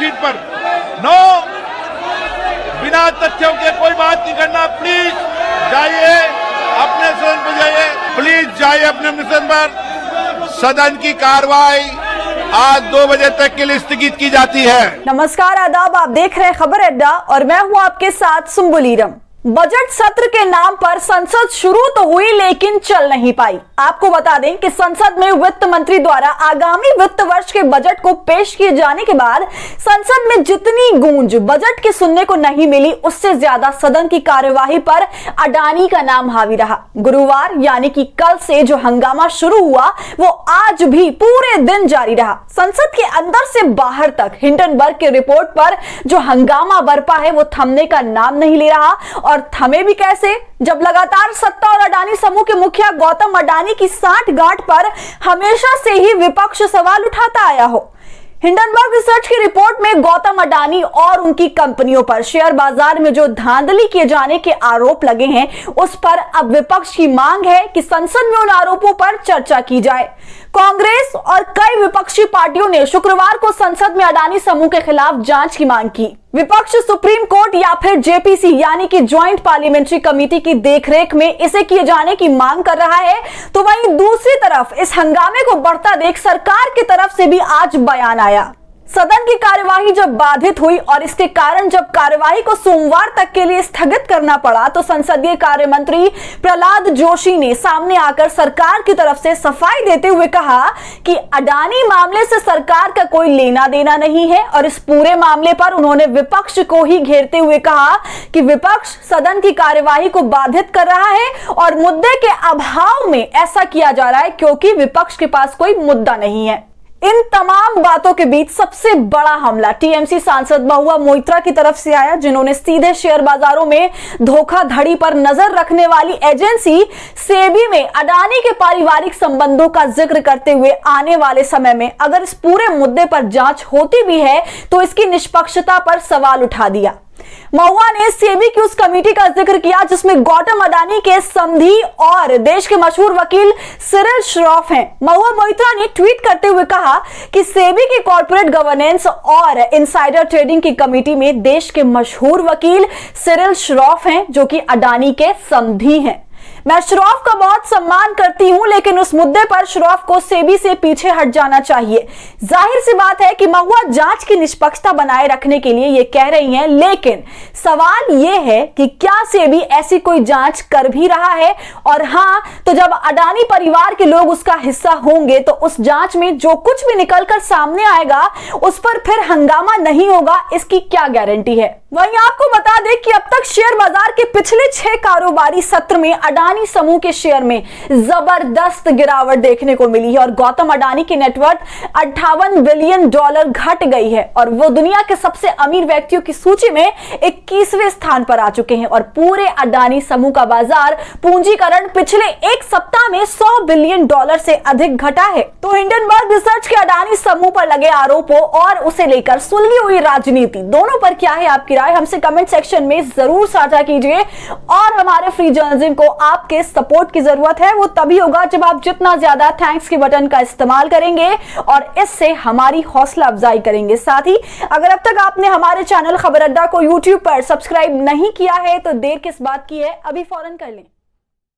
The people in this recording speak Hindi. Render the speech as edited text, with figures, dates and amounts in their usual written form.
सीट पर। नो, बिना तथ्यों के कोई बात नहीं करना। प्लीज जाइए अपने स्थान पर, जाइए प्लीज, जाइए अपने स्थान पर। सदन की कार्रवाई आज 2 बजे तक के लिए स्थगित की जाती है। नमस्कार, आदाब, आप देख रहे हैं खबर अड्डा और मैं हूं आपके साथ सुम्बुलीरम। बजट सत्र के नाम पर संसद शुरू तो हुई लेकिन चल नहीं पाई। आपको बता दें कि संसद में वित्त मंत्री द्वारा आगामी वित्त वर्ष के बजट को पेश किए जाने के बाद संसद में जितनी गूंज बजट के सुनने को नहीं मिली, उससे ज्यादा सदन की कार्यवाही पर अडानी का नाम हावी रहा। गुरुवार यानी कि कल से जो हंगामा शुरू हुआ वो आज भी पूरे दिन जारी रहा। संसद के अंदर से बाहर तक हिंडनबर्ग की रिपोर्ट पर जो हंगामा बरपा है वो थमने का नाम नहीं ले रहा। और थमे भी कैसे, जब लगातार सत्ता और अडानी समूह के मुखिया गौतम अडानी की सांठगांठ पर हमेशा से ही विपक्ष सवाल उठाता आया हो। हिंडनबर्ग रिसर्च की रिपोर्ट में गौतम अडानी और उनकी कंपनियों पर शेयर बाजार में जो धांधली किए जाने के आरोप लगे हैं, उस पर अब विपक्ष की मांग है कि संसद में उन आरोपों पर चर्चा की जाए। कांग्रेस और कई विपक्षी पार्टियों ने शुक्रवार को संसद में अडानी समूह के खिलाफ जांच की मांग की। विपक्ष सुप्रीम कोर्ट या फिर जेपीसी यानी कि ज्वाइंट पार्लियामेंट्री कमेटी की देखरेख में इसे किए जाने की मांग कर रहा है, तो वहीं दूसरी तरफ इस हंगामे को बढ़ता देख सरकार की तरफ से भी आज बयान आया। सदन की कार्यवाही जब बाधित हुई और इसके कारण जब कार्यवाही को सोमवार तक के लिए स्थगित करना पड़ा, तो संसदीय कार्य मंत्री प्रहलाद जोशी ने सामने आकर सरकार की तरफ से सफाई देते हुए कहा कि अडानी मामले से सरकार का कोई लेना देना नहीं है। और इस पूरे मामले पर उन्होंने विपक्ष को ही घेरते हुए कहा कि विपक्ष सदन की कार्यवाही को बाधित कर रहा है और मुद्दे के अभाव में ऐसा किया जा रहा है क्योंकि विपक्ष के पास कोई मुद्दा नहीं है। इन तमाम बातों के बीच सबसे बड़ा हमला टीएमसी सांसद महुआ मोइत्रा की तरफ से आया, जिन्होंने सीधे शेयर बाजारों में धोखाधड़ी पर नजर रखने वाली एजेंसी सेबी में अडानी के पारिवारिक संबंधों का जिक्र करते हुए आने वाले समय में अगर इस पूरे मुद्दे पर जांच होती भी है तो इसकी निष्पक्षता पर सवाल उठा दिया। महुआ ने सेबी की उस कमेटी का जिक्र किया जिसमें गौतम अडानी के समधी और देश के मशहूर वकील सिरिल श्रॉफ हैं। महुआ मोइत्रा ने ट्वीट करते हुए कहा कि सेबी की कॉर्पोरेट गवर्नेंस और इनसाइडर ट्रेडिंग की कमेटी में देश के मशहूर वकील सिरिल श्रॉफ हैं, जो कि अडानी के समधी हैं। मैं श्रॉफ का बहुत सम्मान करती हूं, लेकिन उस मुद्दे पर श्रॉफ को सेबी से पीछे हट जाना चाहिए। जाहिर सी बात है कि महुआ जांच की निष्पक्षता बनाए रखने के लिए ये कह रही हैं, लेकिन सवाल ये है कि क्या सेबी ऐसी कोई जांच कर भी रहा है? और हां, तो जब अडानी परिवार के लोग उसका हिस्सा होंगे तो उस जांच में जो कुछ भी निकलकर सामने आएगा उस पर फिर हंगामा नहीं होगा, इसकी क्या गारंटी है? वहीं आपको बता दें कि अब तक शेयर बाजार के पिछले 6 कारोबारी सत्र में अडानी समूह के शेयर में जबरदस्त गिरावट देखने को मिली है और गौतम अडानी की नेटवर्थ $58 बिलियन घट गई है और वो दुनिया के सबसे अमीर व्यक्तियों की सूची में 21वें स्थान पर आ चुके हैं। और पूरे अडानी समूह का बाजार पूंजीकरण पिछले एक सप्ताह में $100 बिलियन से अधिक घटा है। तो हिंडनबर्ग रिसर्च के अडानी समूह पर लगे आरोपों और उसे लेकर सुलझी हुई राजनीति, दोनों पर क्या है आपकी राय? हमसे कमेंट सेक्शन में जरूर साझा कीजिए। और हमारे फ्री जर्नलिज्म को आपके सपोर्ट की जरूरत है, वो तभी होगा जब आप जितना ज्यादा थैंक्स के बटन का इस्तेमाल करेंगे और इससे हमारी हौसला अफजाई करेंगे। साथ ही अगर अब तक आपने हमारे चैनल खबर अड्डा को YouTube पर सब्सक्राइब नहीं किया है तो देर किस बात की है, अभी फौरन कर लें।